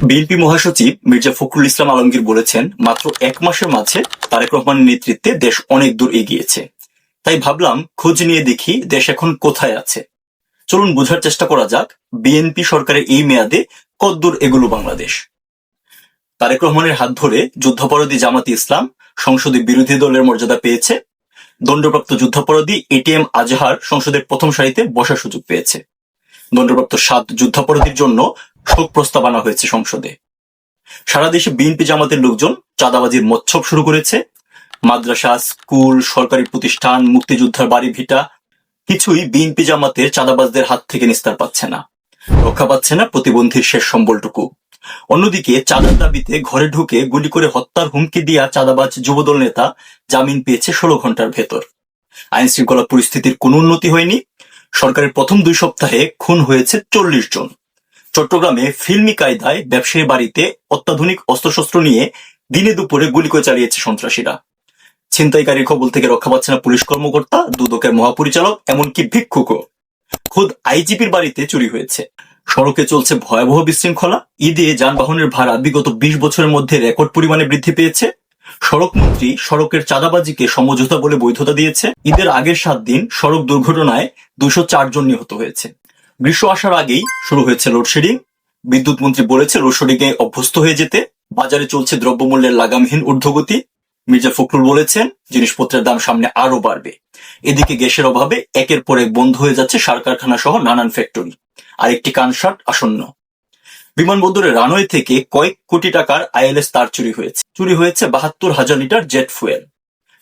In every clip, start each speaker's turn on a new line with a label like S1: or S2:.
S1: BNP মহাসচিব মির্জা ফখরুল ইসলাম আলমগীর বলেছেন, মাত্র 1 মাসের মাঝে তারেক রহমানের নেতৃত্বে দেশ অনেক দূর এগিয়েছে। তাই ভাবলাম খোঁজ নিয়ে দেখি দেশ এখন কোথায় আছে। চলুন বোঝার চেষ্টা করা যাক বিএনপি সরকারের এই মেয়াদে কতদূর এগুলো বাংলাদেশ। তারেক রহমানের হাত ধরে যুদ্ধাপরাধী জামাতে ইসলাম সংসদে বিরোধী দলের মর্যাদা পেয়েছে। দণ্ডপ্রাপ্ত যুদ্ধাপরাধী এটিএম আজহার সংসদের প্রথম সারিতে বসার সুযোগ পেয়েছে। দণ্ডপ্রাপ্ত 7 যুদ্ধাপরাধীর জন্য শোক প্রস্তাব আনা হয়েছে সংসদে। সারা দেশে বিএনপি জামাতের লোকজন চাঁদাবাজির মচ্ছব শুরু করেছে। মাদ্রাসা, স্কুল, সরকারি প্রতিষ্ঠান, মুক্তিযোদ্ধার বাড়ি ভিটা কিছুই বিএনপি জামাতের চাঁদাবাজদের হাত থেকে নিস্তার পাচ্ছে না, রক্ষা পাচ্ছে না প্রতিবন্ধীর শেষ সম্বলটুকু। অন্যদিকে চাঁদার দাবিতে ঘরে ঢুকে গুলি করে হত্যার হুমকি দিয়া চাঁদাবাজ যুবদল নেতা জামিন পেয়েছে 16 ঘন্টার ভেতর। আইন শৃঙ্খলা পরিস্থিতির কোনো উন্নতি হয়নি। সরকারের প্রথম 2 সপ্তাহে খুন হয়েছে 40 জন। চট্টগ্রামে ফিল্মি কায়দায় ব্যবসায়ী বাড়িতে অত্যাধুনিক অস্ত্রশস্ত্র নিয়ে দিনে দুপুরে গুলি করে চালিয়েছে সন্ত্রাসীরা। ছিনতাইকারীর কবল থেকে রক্ষা পাচ্ছে না পুলিশ কর্মকর্তা, দুদকের মহাপরিচালক, এমনকি ভিক্ষুকও। খোদ আইজিপির বাড়িতে চুরি হয়েছে। সড়কে চলছে ভয়াবহ বিশৃঙ্খলা। ঈদে যানবাহনের ভাড়া বিগত 20 বছরের মধ্যে রেকর্ড পরিমাণে বৃদ্ধি পেয়েছে। সড়ক মন্ত্রী সড়কের চাঁদাবাজিকে সমঝোতা বলে বৈধতা দিয়েছে। ঈদের আগের 7 দিন সড়ক দুর্ঘটনায় 204 জন নিহত হয়েছে। গ্রীষ্ম আসার আগেই শুরু হয়েছে লোডশেডিং। বিদ্যুৎ মন্ত্রী বলেছে লোডশেডিং এ অভ্যস্ত হয়ে যেতে। বাজারে চলছে দ্রব্যমূল্যের লাগামহীন ঊর্ধ্বগতি। মির্জা ফখরুল বলেছেন জিনিসপত্রের দাম সামনে আরো বাড়বে। এদিকে গ্যাসের অভাবে একের পর এক বন্ধ হয়ে যাচ্ছে সার কারখানা সহ নানান ফ্যাক্টরি। আরেকটি কানসাট আসন্ন। বিমানবন্দরের রানওয়ে থেকে কয়েক কোটি টাকার আইএলএস তার চুরি হয়েছে। চুরি হয়েছে 72,000 লিটার জেট ফুয়েল।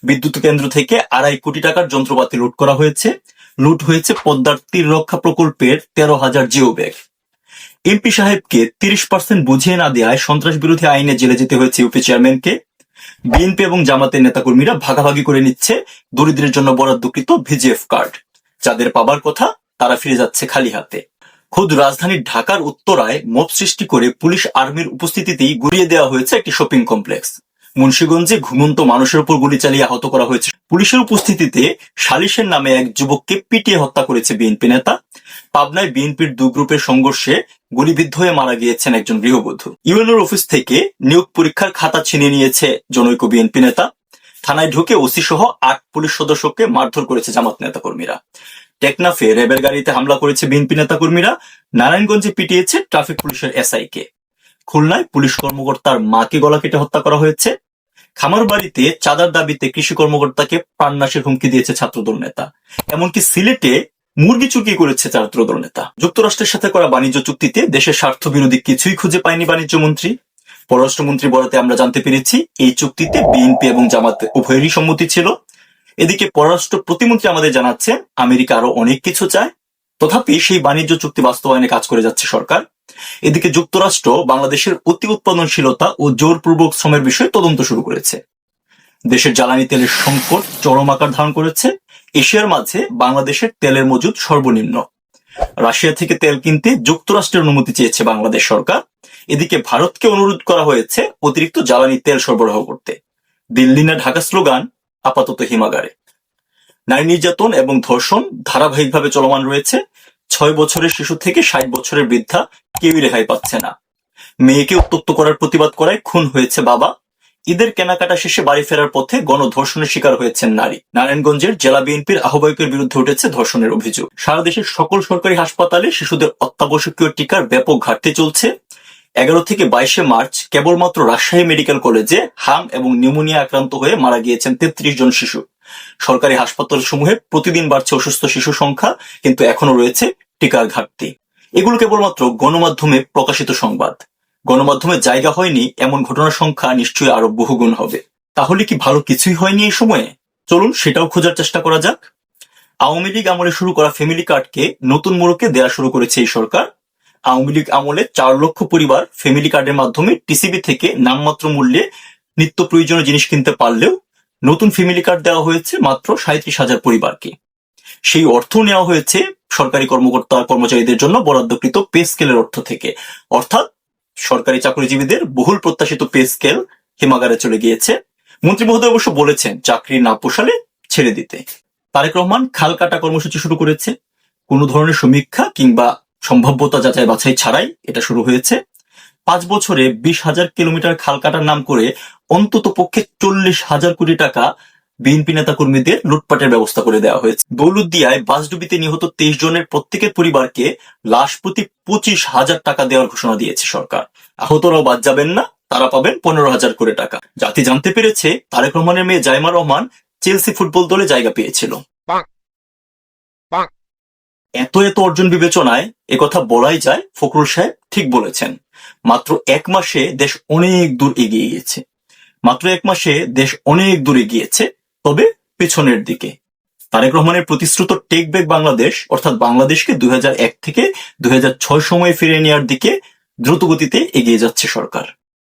S1: বিদ্যুৎ কেন্দ্র থেকে 2.5 কোটি টাকার যন্ত্রপাতি লুট করা হয়েছে। লুট হয়েছে পদ্মার তীর রক্ষা প্রকল্পের 13,000 জিও ব্যাগ। এমপি সাহেবকে 30% বুঝিয়ে না দেওয়ায় সন্ত্রাস বিরোধী আইনে জেলে যেতে হয়েছে ইউপি চেয়ারম্যানকে। বিএনপি এবং জামাতের নেতাকর্মীরা ভাগাভাগি করে নিচ্ছে দরিদ্রের জন্য বরাদ্দকৃত ভিজিএফ কার্ড। যাদের পাবার কথা তারা ফিরে যাচ্ছে খালি হাতে। খোদ রাজধানীর ঢাকার উত্তরায় মব সৃষ্টি করে পুলিশ আর্মির উপস্থিতিতেই গুড়িয়ে দেওয়া হয়েছে একটি শপিং কমপ্লেক্স। মুন্সিগঞ্জে ঘুমন্ত মানুষের উপর গুলি চালিয়ে আহত করা হয়েছে। পুলিশের উপস্থিতিতে সালিশের নামে এক যুবককে পিটিয়ে হত্যা করেছে বিএনপি নেতা। পাবনায় বিএনপির 2 গ্রুপের সংঘর্ষে গুলিবিদ্ধ হয়ে মারা গিয়েছেন একজন গৃহবধূ। ইউএনওর অফিস থেকে নিয়োগ পরীক্ষার খাতা ছিনিয়ে নিয়েছে জনৈক বিএনপি নেতা। থানায় ঢুকে ওসি সহ 8 পুলিশ সদস্যকে মারধর করেছে জামাত নেতাকর্মীরা। টেকনাফে র্যাবের গাড়িতে হামলা করেছে বিএনপি নেতাকর্মীরা। নারায়ণগঞ্জে পিটিয়েছে ট্রাফিক পুলিশের এসআই কে। খুলনায় পুলিশ কর্মকর্তার মাকে গলা কেটে হত্যা করা হয়েছে। খামারবাড়িতে চাঁদার দাবিতে কৃষি কর্মকর্তাকে প্রাণনাশের হুমকি দিয়েছে ছাত্রদল নেতা। এমনকি সিলেটে মুরগি চুরি করেছে ছাত্রদল নেতা। যুক্তরাষ্ট্রের সাথে করা বাণিজ্য চুক্তিতে দেশের স্বার্থ বিরোধী কিছুই খুঁজে পায়নি বাণিজ্য মন্ত্রী। পররাষ্ট্রমন্ত্রী বরাতে আমরা জানতে পেরেছি এই চুক্তিতে বিএনপি এবং জামাত উভয়েরই সম্মতি ছিল। এদিকে পররাষ্ট্র প্রতিমন্ত্রী আমাদের জানাচ্ছে আমেরিকা আরো অনেক কিছু চায়, তথাপি সেই বাণিজ্য চুক্তি বাস্তবায়নে কাজ করে যাচ্ছে সরকার। এদিকে যুক্তরাষ্ট্র বাংলাদেশের অতি উৎপাদনশীলতা ও জোরপূর্বক শ্রমের বিষয়ে তদন্ত শুরু করেছে। দেশের জ্বালানি তেলের সংকট চরম আকার ধারণ করেছে। এশিয়ার মাঝে বাংলাদেশের তেলের মজুদ সর্বনিম্ন। রাশিয়া থেকে তেল কিনতে যুক্তরাষ্ট্রের অনুমতি চেয়েছে বাংলাদেশ সরকার। এদিকে ভারতকে অনুরোধ করা হয়েছে অতিরিক্ত জ্বালানি তেল সরবরাহ করতে। দিল্লি না ঢাকা স্লোগান আপাতত হিমাগারে। নারী নির্যাতন এবং ধর্ষণ ধারাবাহিকভাবে চলমান রয়েছে। 6 বছরের শিশু থেকে 60 বছরের বৃদ্ধা কেউই রেহাই পাচ্ছে না। মেয়েকে উত্ত্যক্ত করার প্রতিবাদ করায় খুন হয়েছে বাবা। ঈদের কেনাকাটা শেষে বাড়ি ফেরার পথে গণধর্ষণের শিকার হয়েছেন নারী। নারায়ণগঞ্জের জেলা বিএনপির আহ্বায়কের বিরুদ্ধে উঠেছে ধর্ষণের অভিযোগ। সারা দেশের সকল সরকারি হাসপাতালে শিশুদের অত্যাবশ্যকীয় টিকার ব্যাপক ঘাটতি চলছে। 11 থেকে 22 মার্চ কেবলমাত্র রাজশাহী মেডিকেল কলেজে হাম এবং নিউমোনিয়া আক্রান্ত হয়ে মারা গিয়েছেন 33 জন শিশু। সরকারি হাসপাতাল সমূহে প্রতিদিন বাড়ছে অসুস্থ শিশু সংখ্যা, কিন্তু এখনো রয়েছে টিকার ঘাটতি। এগুলো কেবলমাত্র গণমাধ্যমে প্রকাশিত সংবাদ। গণমাধ্যমে জায়গা হয়নি এমন ঘটনার সংখ্যা নিশ্চয়ই আরো বহুগুণ হবে। তাহলে কি ভালো কিছুই হয়নি এই সময়ে? চলুন সেটাও খোঁজার চেষ্টা করা যাক। আওয়ামী লীগ আমলে শুরু করা ফ্যামিলি কার্ডকে নতুন মোড়কে দেয়া শুরু করেছে এই সরকার। আওয়ামী লীগ আমলে 4 লক্ষ পরিবার ফ্যামিলি কার্ডের মাধ্যমে টিসিবি থেকে নামমাত্র মূল্যে নিত্য প্রয়োজনীয় জিনিস কিনতে পারলেও নতুন ফ্যামিলি কার্ড দেওয়া হয়েছে মাত্র 37,000 পরিবারকে। সেই অর্থ নেওয়া হয়েছে সরকারি কর্মকর্তা কর্মচারীদের জন্য বরাদ্দকৃত পে স্কেলের অর্থ থেকে। অর্থাৎ সরকারি চাকরিজীবীদের বহুল প্রত্যাশিত পে স্কেল হিমাগারে চলে গিয়েছে। মন্ত্রী মহোদয় অবশ্য বলেছেন চাকরি না পোষালে ছেড়ে দিতে। তারেক রহমান খাল কাটা কর্মসূচি শুরু করেছে। কোনো ধরনের সমীক্ষা কিংবা সম্ভাব্যতা যাচাই বাছাই ছাড়াই এটা শুরু হয়েছে। 5 বছরে 20,000 কিলোমিটার খাল কাটার নাম করে অন্তত পক্ষে 40,000 কোটি টাকা বিএনপি নেতা কর্মীদের লুটপাটের ব্যবস্থা করে দেওয়া হয়েছে। দৌলতদিয়ায় বাসডুবিতে নিহত 23 জনের প্রত্যেকের পরিবারকে লাশ প্রতি 25,000 টাকা দেওয়ার ঘোষণা দিয়েছে সরকার। আহতরাও বাদ যাবেন না, তারা পাবেন 15,000 করে টাকা। জাতি জানতে পেরেছে তারেক রহমানের মেয়ে জাইমা রহমান চেলসি ফুটবল দলে জায়গা পেয়েছিল। এত এত অর্জন বিবেচনায় একথা বলাই যায়, ফখরুল সাহেব ঠিক বলেছেন। মাত্র 1 মাসে দেশ অনেক দূর এগিয়ে গিয়েছে। মাত্র 1 মাসে দেশ অনেক দূর এগিয়েছে, তবে পেছনের দিকে। তারেক রহমানের প্রতিশ্রুত টেক ব্যাক বাংলাদেশ, অর্থাৎ বাংলাদেশকে 2001 থেকে 2006 সময়ে ফিরিয়ে নেওয়ার দিকে দ্রুতগতিতে এগিয়ে যাচ্ছে সরকার।